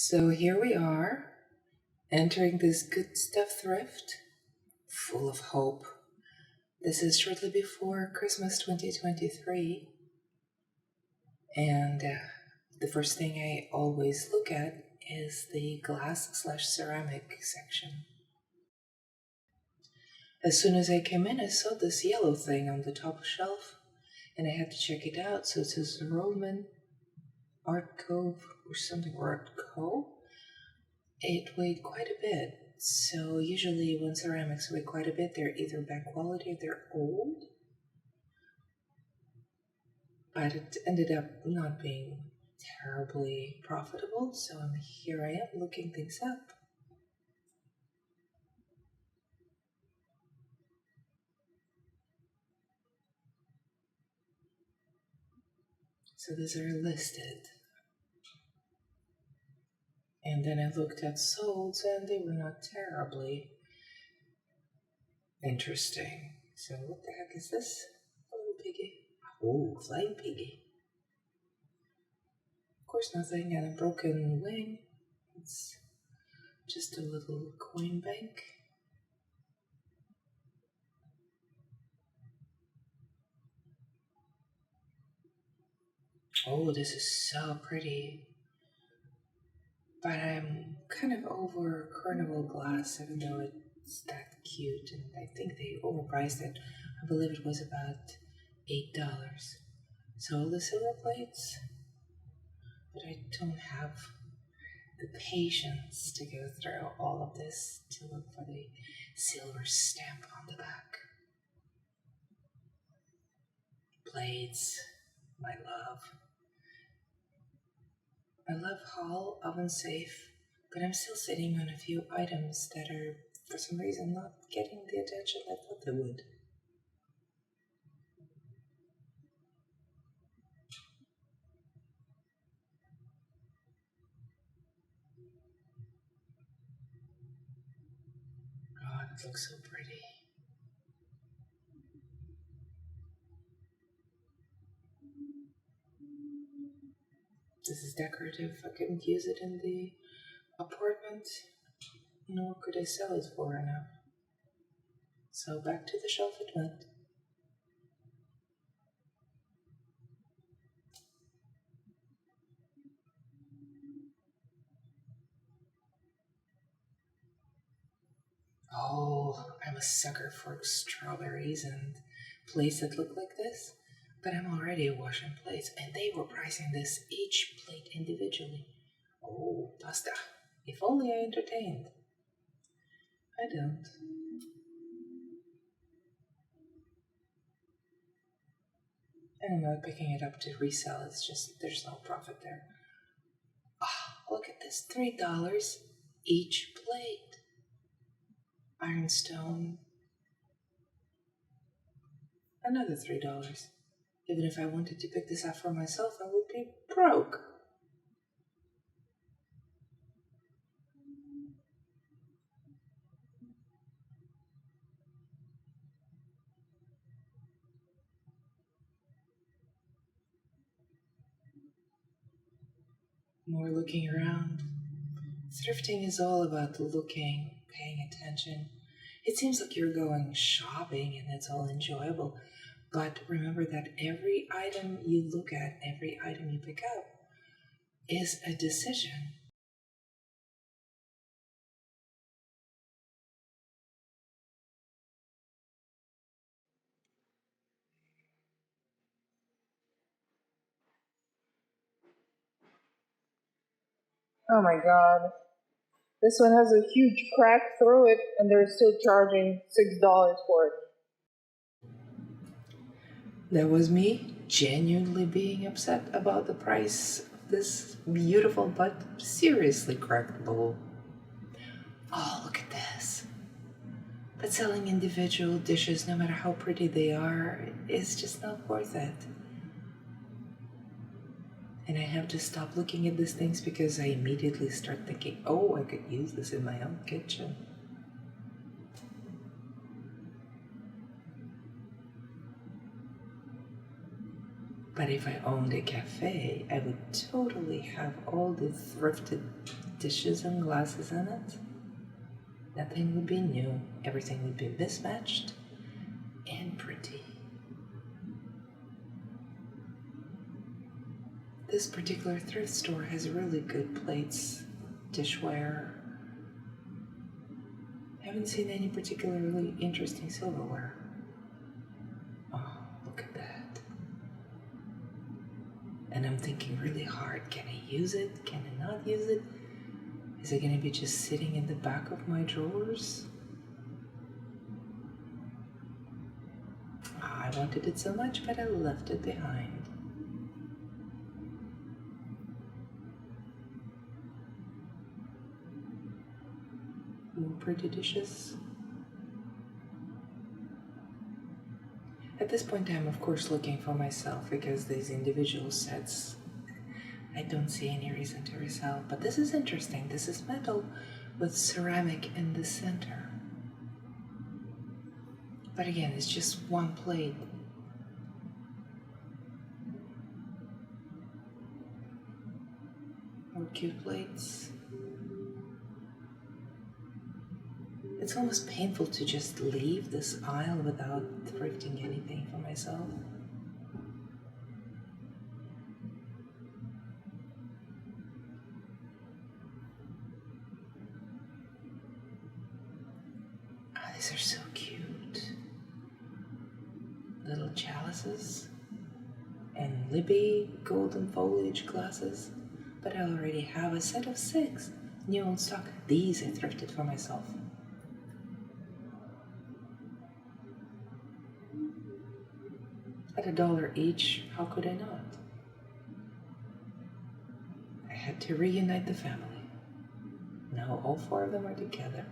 So here we are, entering this good stuff thrift, full of hope. This is shortly before Christmas 2023, and the first thing I always look at is the glass/ceramic section. As soon as I came in, I saw this yellow thing on the top shelf, and I had to check it out. So it says Roman Art Cove or something, or Art Co. It weighed quite a bit. So usually when ceramics weigh quite a bit, they're either bad quality or they're old. But it ended up not being terribly profitable, so here I am looking things up. So these are listed. And then I looked at solds and they were not terribly interesting. So what the heck is this? A little piggy. Oh, flying piggy. Of course nothing, and a broken wing. It's just a little coin bank. Oh, this is so pretty. But I'm kind of over Carnival glass, even though it's that cute, and I think they overpriced it. I believe it was about $8. So all the silver plates, but I don't have the patience to go through all of this to look for the silver stamp on the back. Plates, my love. I love Hall Oven Safe, but I'm still sitting on a few items that are, for some reason, not getting the attention I thought they would. God, it looks so pretty. This is decorative. I couldn't use it in the apartment, nor could I sell it for enough. So back to the shelf it went. Oh, I'm a sucker for strawberries and plates that look like this. But I'm already washing plates, and they were pricing this each plate individually. Oh, pasta. If only I entertained. I don't. And I'm not picking it up to resell. It's just, there's no profit there. Ah, oh, look at this. $3 each plate. Ironstone. Another $3. Even if I wanted to pick this up for myself, I would be broke. More looking around. Thrifting is all about looking, paying attention. It seems like you're going shopping and it's all enjoyable. But remember that every item you look at, every item you pick up, is a decision. Oh my god. This one has a huge crack through it, and they're still charging $6 for it. That was me genuinely being upset about the price of this beautiful but seriously cracked bowl. Oh, look at this. But selling individual dishes, no matter how pretty they are, is just not worth it. And I have to stop looking at these things because I immediately start thinking, oh, I could use this in my own kitchen. But if I owned a cafe, I would totally have all the thrifted dishes and glasses in it. Nothing would be new. Everything would be mismatched and pretty. This particular thrift store has really good plates, dishware. Haven't seen any particularly interesting silverware. Oh, look at that. And I'm thinking really hard, can I use it? Can I not use it? Is it going to be just sitting in the back of my drawers? I wanted it so much, but I left it behind. More pretty dishes. At this point I'm of course looking for myself because these individual sets I don't see any reason to resell. But this is interesting. This is metal with ceramic in the center. But again, it's just one plate. More cute plates. It's almost painful to just leave this aisle without thrifting anything for myself. Oh, these are so cute. Little chalices and Libby golden foliage glasses. But I already have a set of 6 new old stock. These I thrifted for myself. At $1 each, how could I not? I had to reunite the family. Now all 4 of them are together.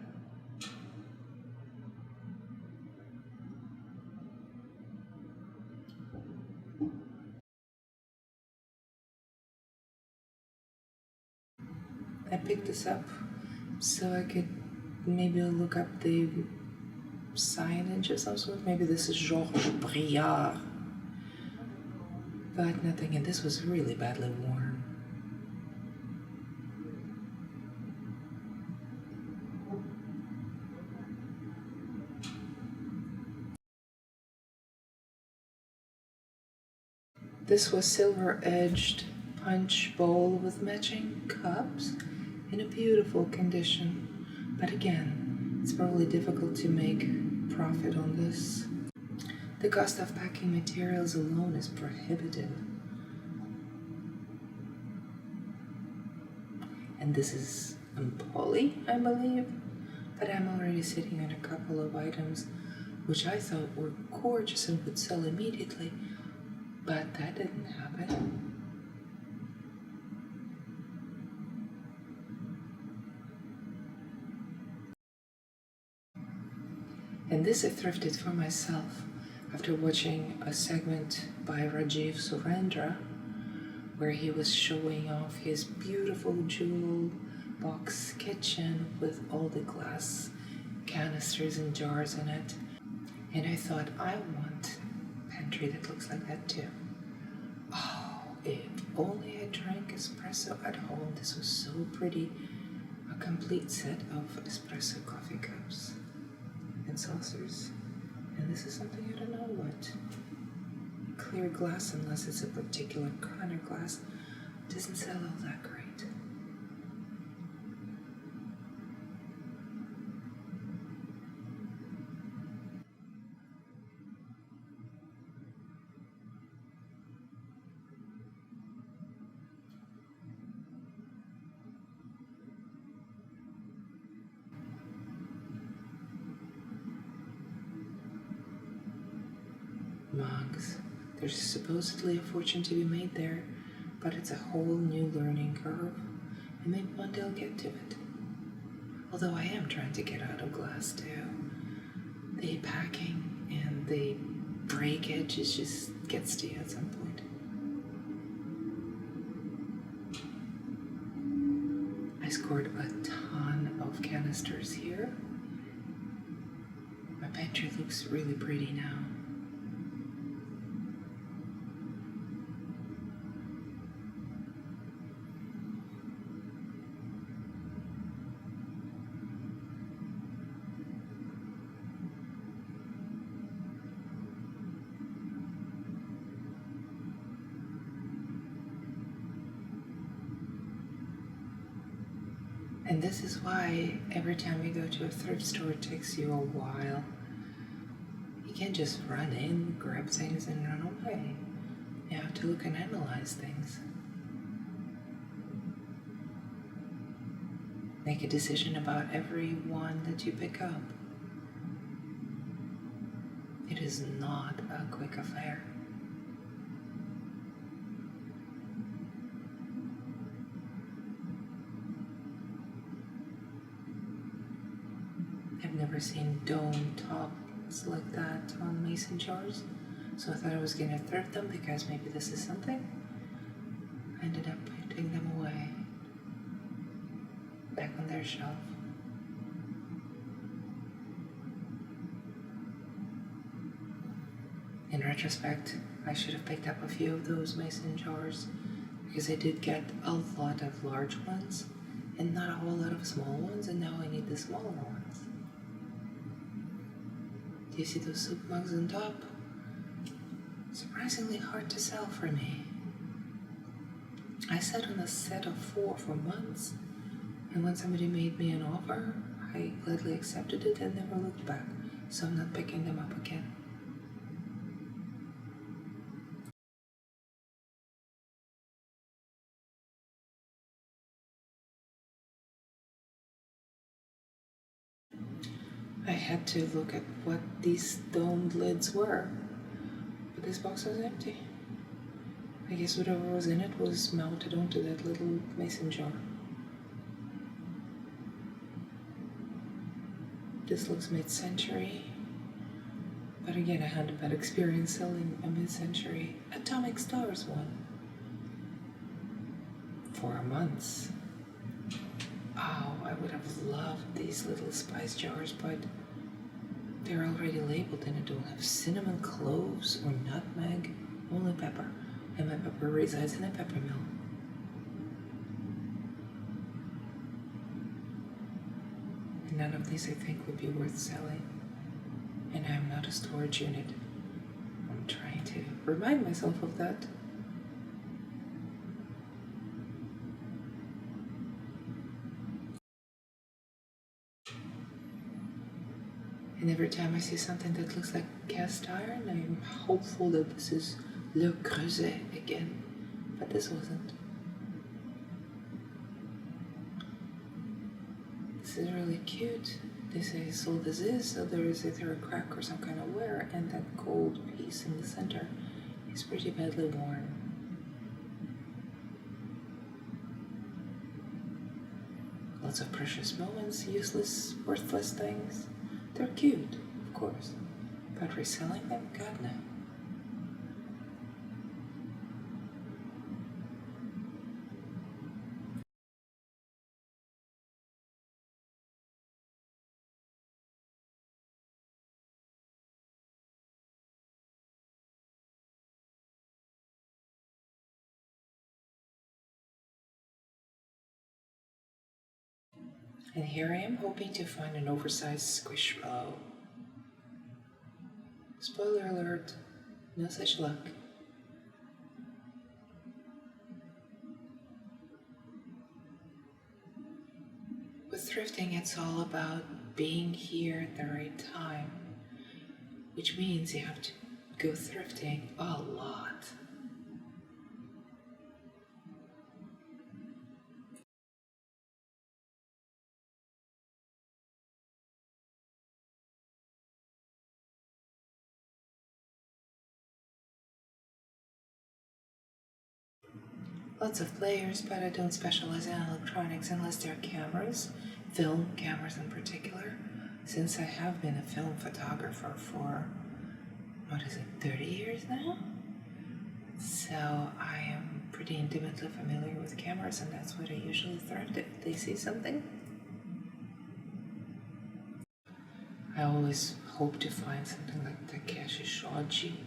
I picked this up so I could maybe look up the signage of some sort. Maybe this is Georges Briard. But nothing, and this was really badly worn. This was silver-edged punch bowl with matching cups in a beautiful condition. But again, it's probably difficult to make profit on this. The cost of packing materials alone is prohibitive. And this is poly, I believe. But I'm already sitting on a couple of items which I thought were gorgeous and would sell immediately. But that didn't happen. And this I thrifted for myself after watching a segment by Rajiv Surendra where he was showing off his beautiful jewel box kitchen with all the glass canisters and jars in it. And I thought, I want a pantry that looks like that too. Oh, if only I drank espresso at home. This was so pretty. A complete set of espresso coffee cups and saucers. And this is something I don't know what. Clear glass, unless it's a particular kind of glass, doesn't sell all that great. Mugs. There's supposedly a fortune to be made there, but it's a whole new learning curve, and maybe one day I'll get to it. Although I am trying to get out of glass too. The packing and the breakage just gets to you at some point. I scored a ton of canisters here. My pantry looks really pretty now. And this is why every time you go to a thrift store, it takes you a while. You can't just run in, grab things, and run away. You have to look and analyze things. Make a decision about every one that you pick up. It is not a quick affair. I've never seen dome tops like that on mason jars, so I thought I was gonna thrift them because maybe this is something. I ended up putting them away, back on their shelf. In retrospect, I should have picked up a few of those mason jars because I did get a lot of large ones and not a whole lot of small ones, and now I need the smaller ones. Do you see those soup mugs on top? Surprisingly hard to sell for me. I sat on a set of 4 for months, and when somebody made me an offer, I gladly accepted it and never looked back, so I'm not picking them up again. I had to look at what these domed lids were, but this box was empty. I guess whatever was in it was mounted onto that little mason jar. This looks mid-century, but again I had a bad experience selling a mid-century Atomic Stars one. 4 months. Oh, I would have loved these little spice jars, but they're already labeled and I don't have cinnamon, cloves, or nutmeg, only pepper. And my pepper resides in a pepper mill. And none of these I think would be worth selling. And I'm not a storage unit. I'm trying to remind myself of that. And every time I see something that looks like cast iron, I'm hopeful that this is Le Creuset again. But this wasn't. This is really cute. They say sold as is, so there is either a crack or some kind of wear, and that gold piece in the center is pretty badly worn. Lots of precious moments, useless, worthless things. They're cute, of course, but reselling them? God, no. And here I am hoping to find an oversized Squishmallow. Spoiler alert, no such luck. With thrifting, it's all about being here at the right time, which means you have to go thrifting a lot. Lots of players, but I don't specialize in electronics unless they're cameras, film cameras in particular, since I have been a film photographer for, 30 years now? So I am pretty intimately familiar with cameras, and that's what I usually thrift if they see something. I always hope to find something like Takeshi Shoji.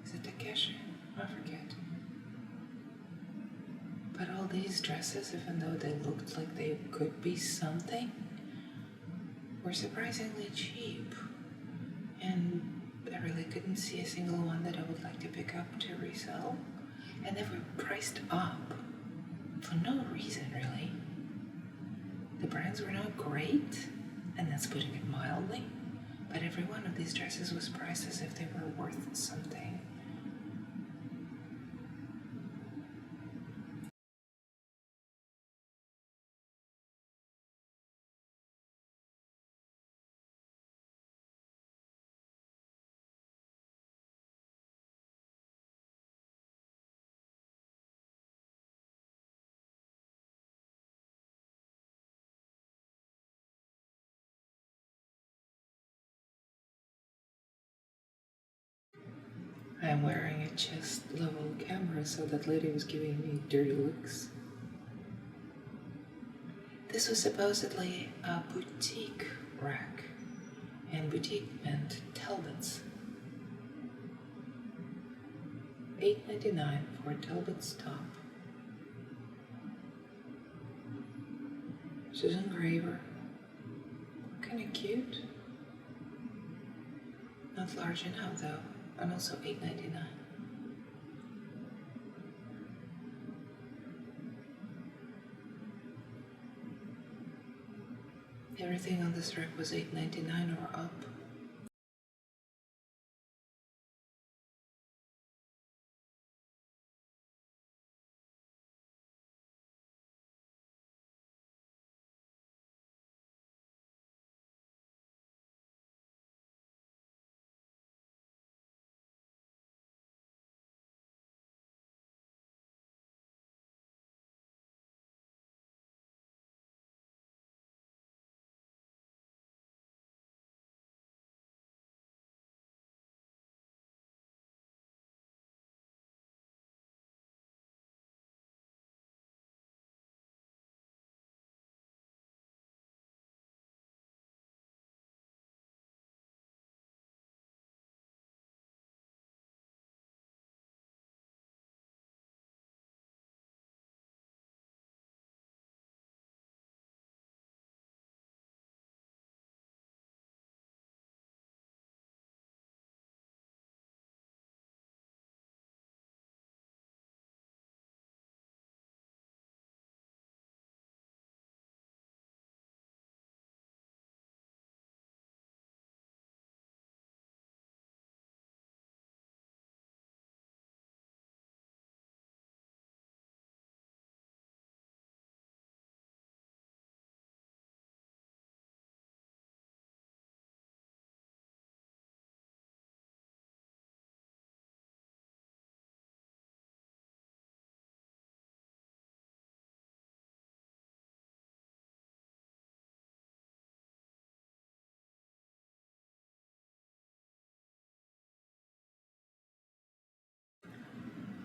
Is it Takeshi? I forget. But all these dresses, even though they looked like they could be something, were surprisingly cheap. And I really couldn't see a single one that I would like to pick up to resell. And they were priced up for no reason, really. The brands were not great, and that's putting it mildly, but every one of these dresses was priced as if they were worth something. I am wearing a chest level camera, so that lady was giving me dirty looks. This was supposedly a boutique rack, and boutique meant Talbot's. $8.99 for Talbot's top. Susan Graver. Kinda cute. Not large enough though, and also $8.99. Everything on this rack was $8.99 or up.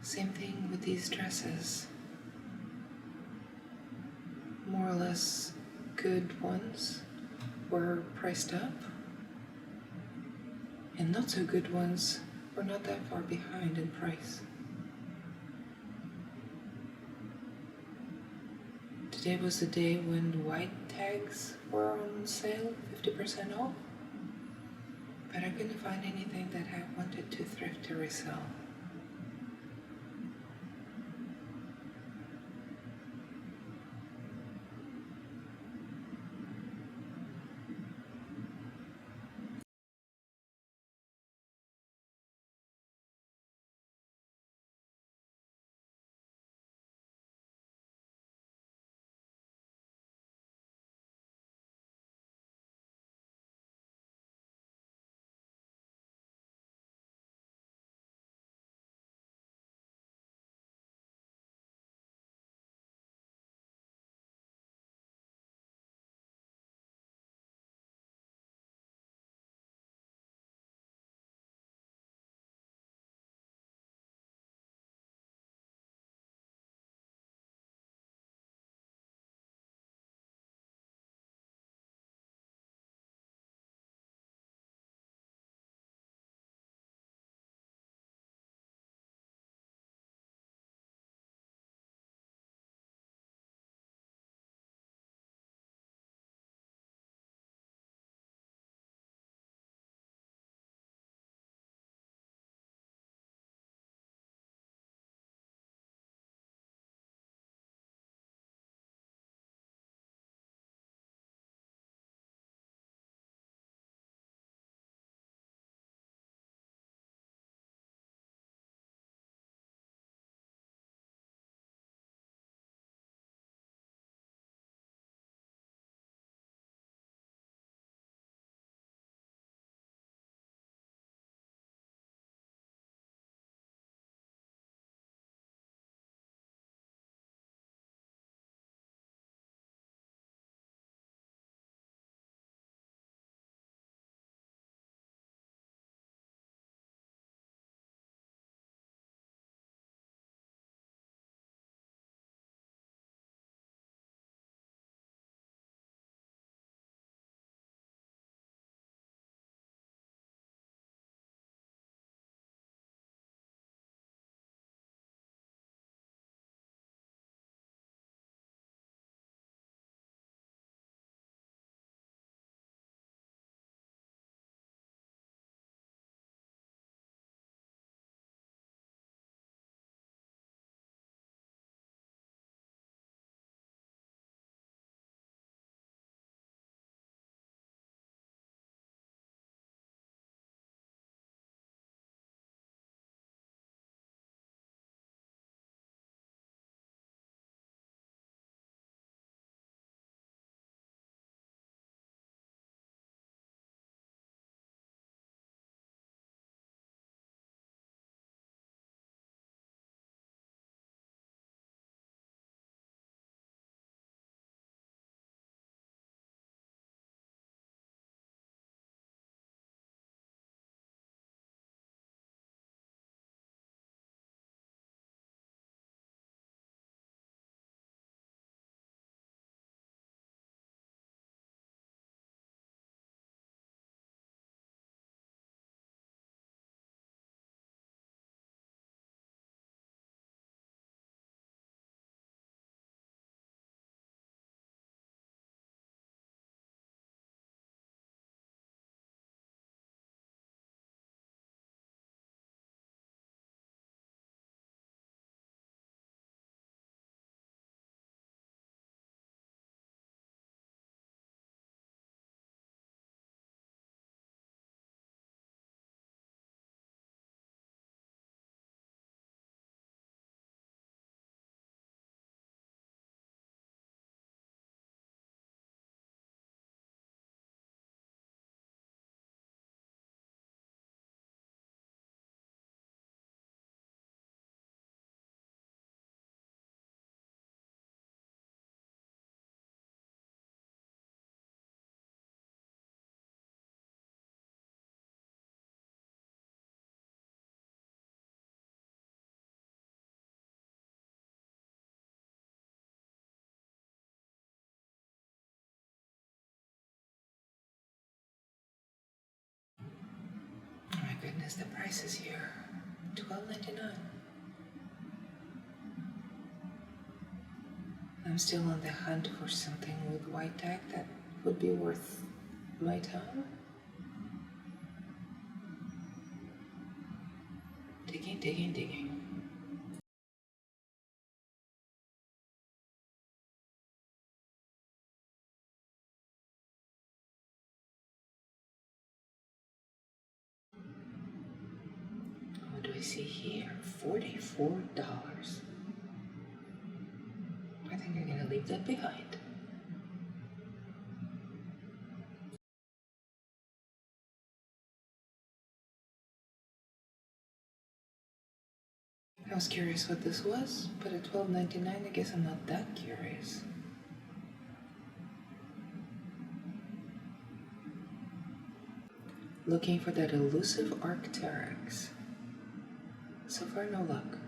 Same thing with these dresses. More or less good ones were priced up, and not so good ones were not that far behind in price. Today was the day when white tags were on sale, 50% off, but I couldn't find anything that I wanted to thrift to resell. goodness, the price is here. $12.99. I'm still on the hunt for something with white tag that would be worth my time. Digging, digging, digging. What do I see here? $44. I think I'm gonna leave that behind. I was curious what this was, but at $12.99 I guess I'm not that curious. Looking for that elusive Arc'teryx. So far, no luck.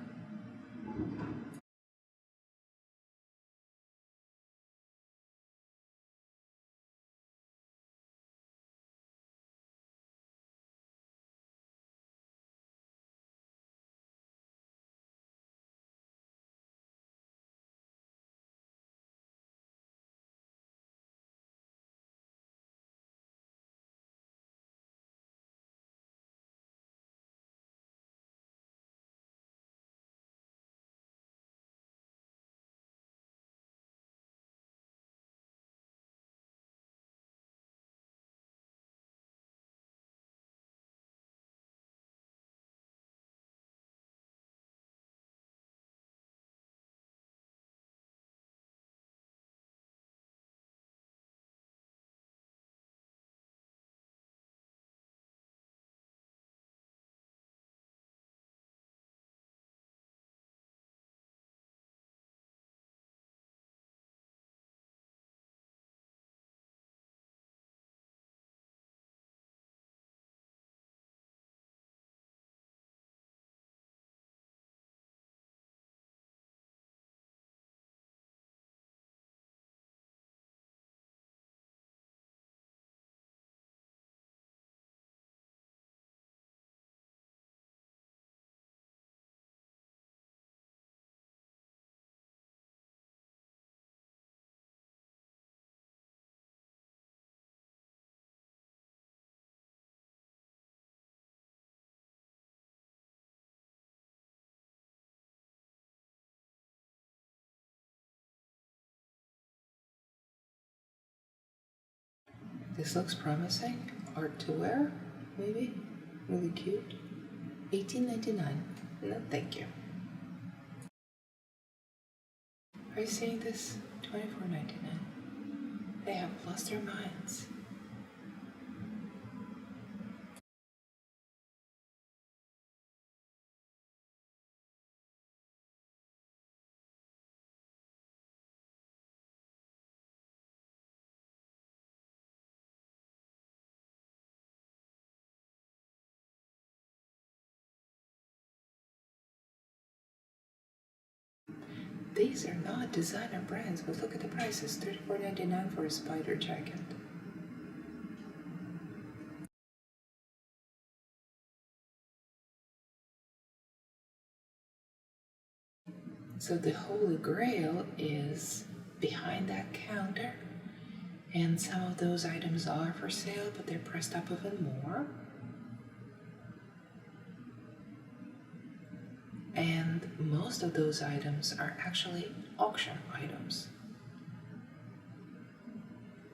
This looks promising. Art to wear, maybe? Really cute. $18.99. No, thank you. Are you seeing this? $24.99. They have lost their minds. These are not designer brands, but look at the prices. $34.99 for a spider jacket. So the holy grail is behind that counter, and some of those items are for sale, but they're priced up even more. And most of those items are actually auction items.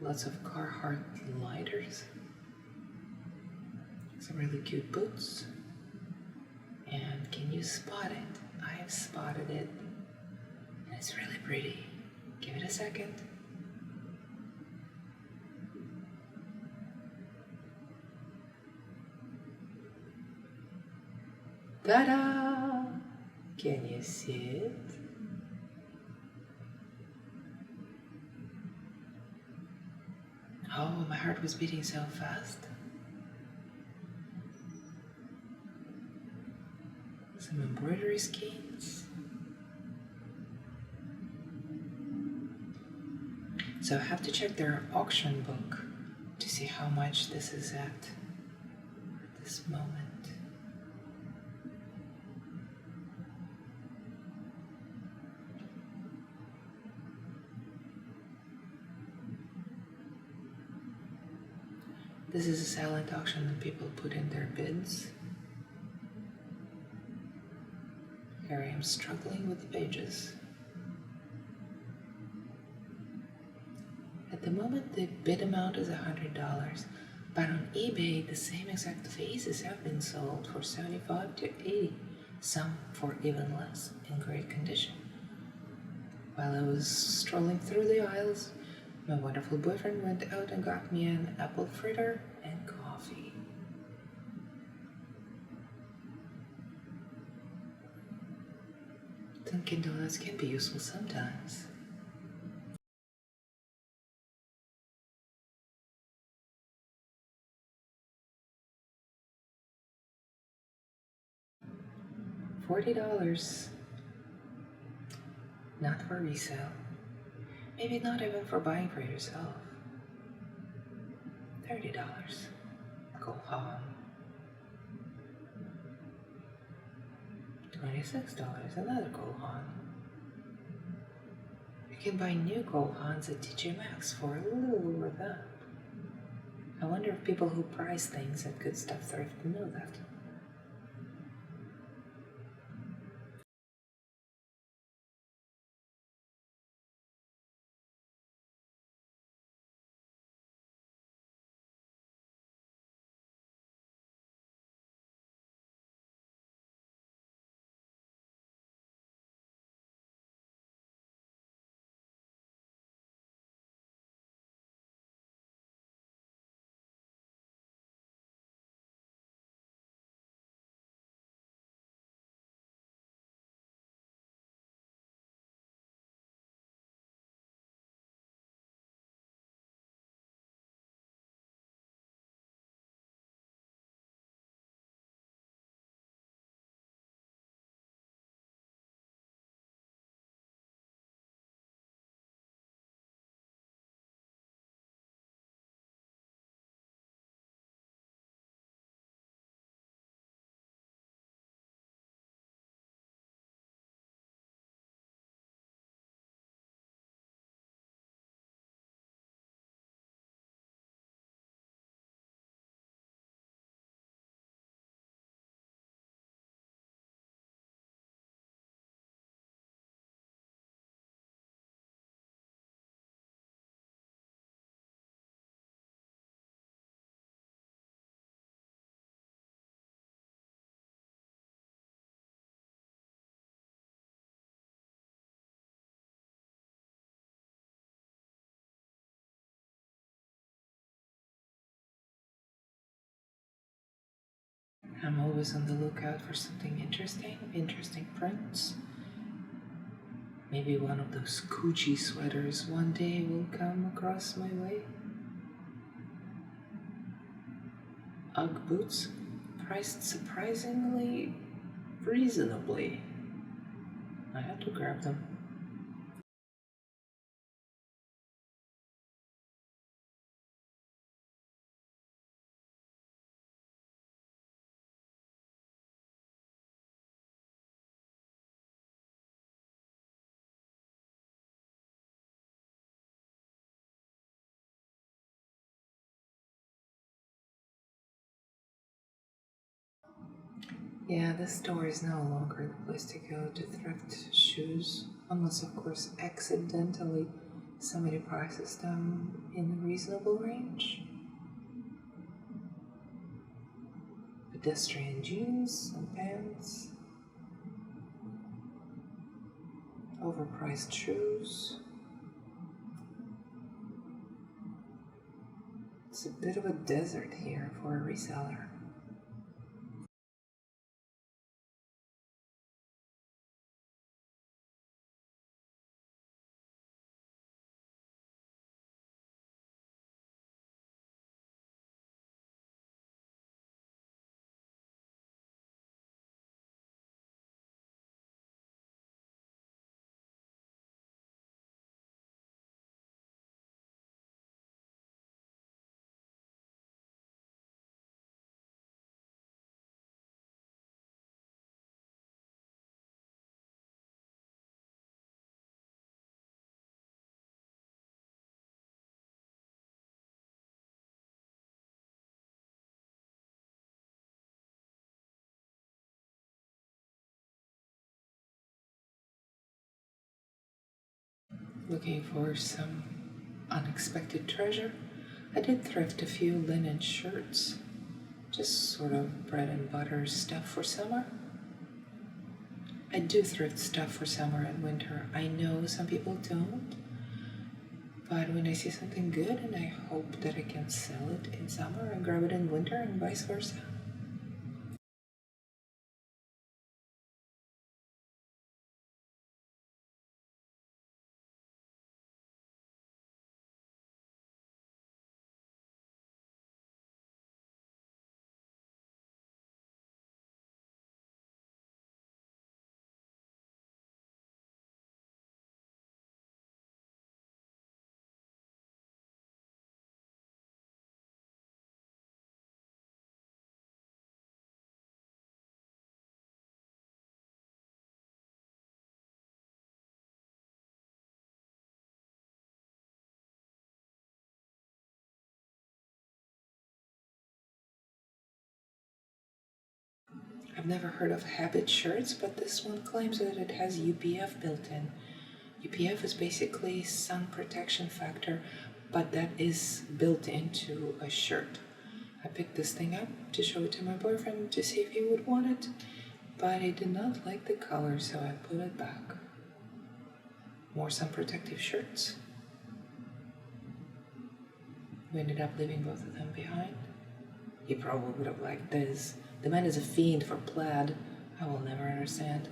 Lots of Carhartt lighters, some really cute boots, and can you spot it? I have spotted it, and it's really pretty. Give it a second. Ta-da! Can you see it? Oh, my heart was beating so fast. Some embroidery skeins. So I have to check their auction book to see how much this is at this moment. This is a silent auction that people put in their bids. Here I am struggling with the pages. At the moment, the bid amount is $100, but on eBay, the same exact vases have been sold for $75 to $80, some for even less, in great condition. While I was strolling through the aisles, my wonderful boyfriend went out and got me an apple fritter and coffee. Dunkin' Donuts can be useful sometimes. $40. Not for resale. Maybe not even for buying for yourself. $30. Go on. $26. Another Gohan. You can buy new Gohans at TJ Maxx for a little over that. I wonder if people who price things at Good Stuff Thrift know that. I'm always on the lookout for something interesting prints. Maybe one of those Gucci sweaters one day will come across my way. Ugg boots, priced surprisingly reasonably. I had to grab them. Yeah, this store is no longer the place to go to thrift shoes, unless, of course, accidentally somebody prices them in a reasonable range. Pedestrian jeans and pants, overpriced shoes. It's a bit of a desert here for a reseller. looking for some unexpected treasure, I did thrift a few linen shirts. Just sort of bread and butter stuff for summer. I do thrift stuff for summer and winter. I know some people don't, but when I see something good and I hope that I can sell it in summer and grab it in winter and vice versa. I've never heard of Habit shirts, but this one claims that it has UPF built in. UPF is basically sun protection factor, but that is built into a shirt. I picked this thing up to show it to my boyfriend to see if he would want it, but he did not like the color, so I put it back. More sun protective shirts. We ended up leaving both of them behind. He probably would have liked this. The man is a fiend for plaid. I will never understand.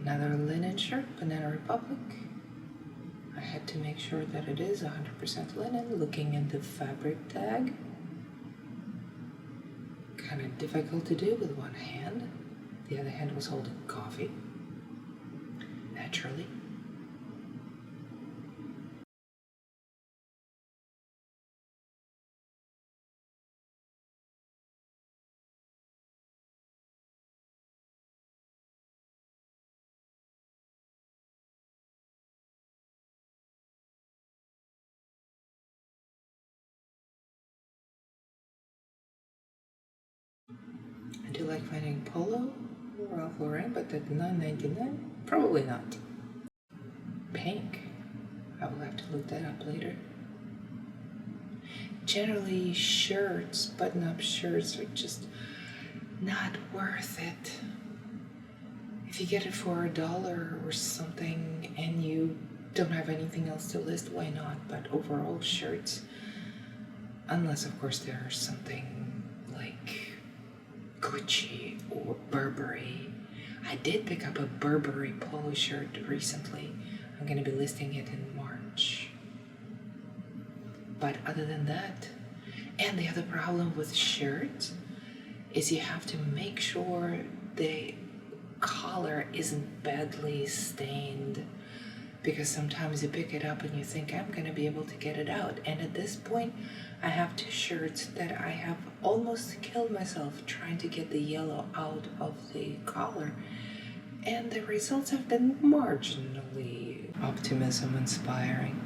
Another linen shirt, Banana Republic. I had to make sure that it is 100% linen, looking at the fabric tag. Kind of difficult to do with one hand. The other hand was holding coffee. Naturally. I do like finding polo, Ralph Lauren, but at $9.99, probably not. Pink. I will have to look that up later. Generally, shirts, button-up shirts, are just not worth it. If you get it for $1 or something and you don't have anything else to list, why not? But overall, shirts, unless of course there's something like Gucci or Burberry. I did pick up a Burberry polo shirt recently. I'm going to be listing it in March. But other than that, and the other problem with shirts is you have to make sure the collar isn't badly stained, because sometimes you pick it up and you think, I'm going to be able to get it out. And at this point, I have 2 shirts that I have almost killed myself trying to get the yellow out of the collar. And the results have been marginally optimism inspiring.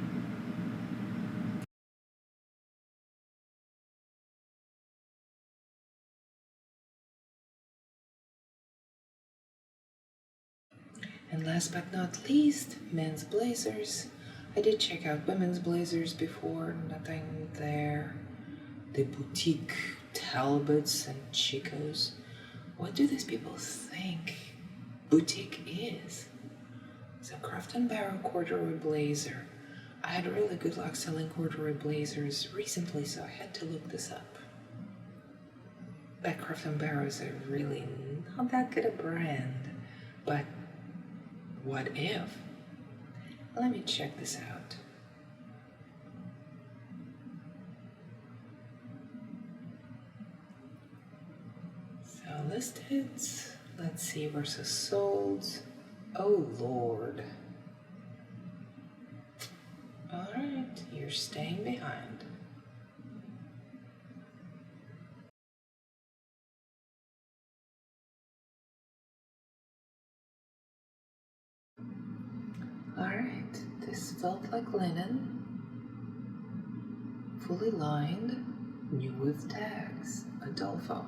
And last but not least, men's blazers. I did check out women's blazers before, nothing there. The boutique Talbots and Chicos. What do these people think boutique is? So Craft & Barrel corduroy blazer. I had really good luck selling corduroy blazers recently, so I had to look this up. But Craft & Barrel is a really not that good a brand. But what if? Let me check this out. So listed, let's see, versus sold. Oh Lord. Alright, you're staying behind. Alright, this felt like linen, fully lined, new with tags, Adolfo.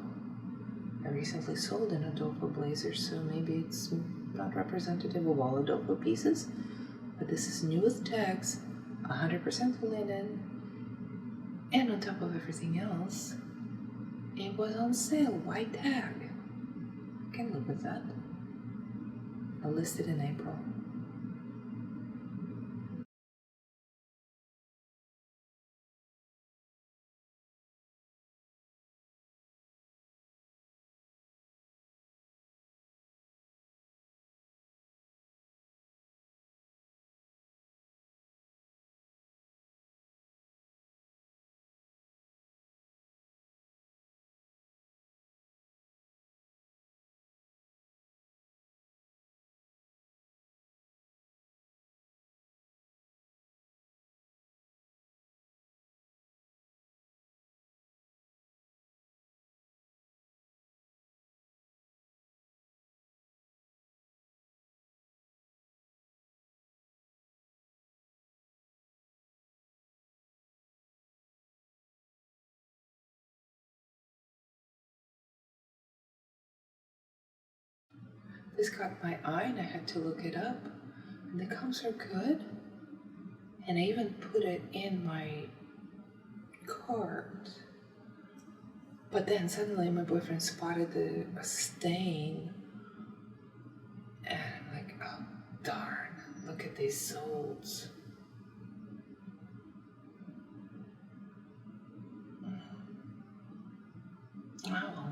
I recently sold an Adolfo blazer, so maybe it's not representative of all Adolfo pieces, but this is new with tags, 100% linen, and on top of everything else, it was on sale, white tag. I can live with that. I listed in April. This caught my eye and I had to look it up. And the comps are good. And I even put it in my cart. But then suddenly my boyfriend spotted a stain. And I'm like, oh, darn. Look at these soles. Wow.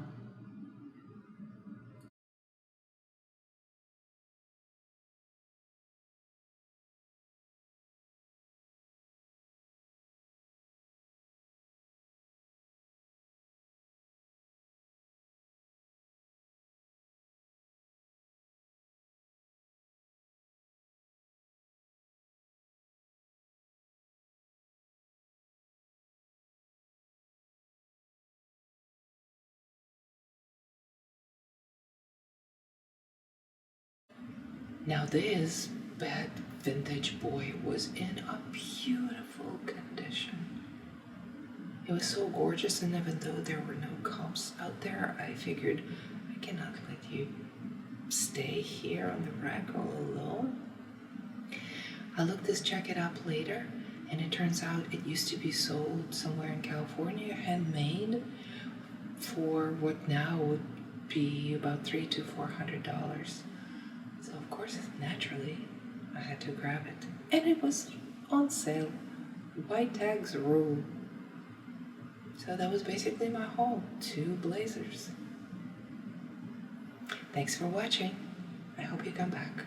Now this bad vintage boy was in a beautiful condition. It was so gorgeous, and even though there were no comps out there, I figured I cannot let you stay here on the rack all alone. I looked this jacket up later, and it turns out it used to be sold somewhere in California, handmade, for what now would be about $300 to $400. So of course, naturally, I had to grab it, and it was on sale. White tags rule. So that was basically my haul. 2 blazers. Thanks for watching. I hope you come back.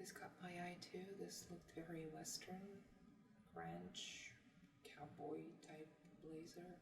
This caught my eye too. This looked very Western, ranch, cowboy type blazer.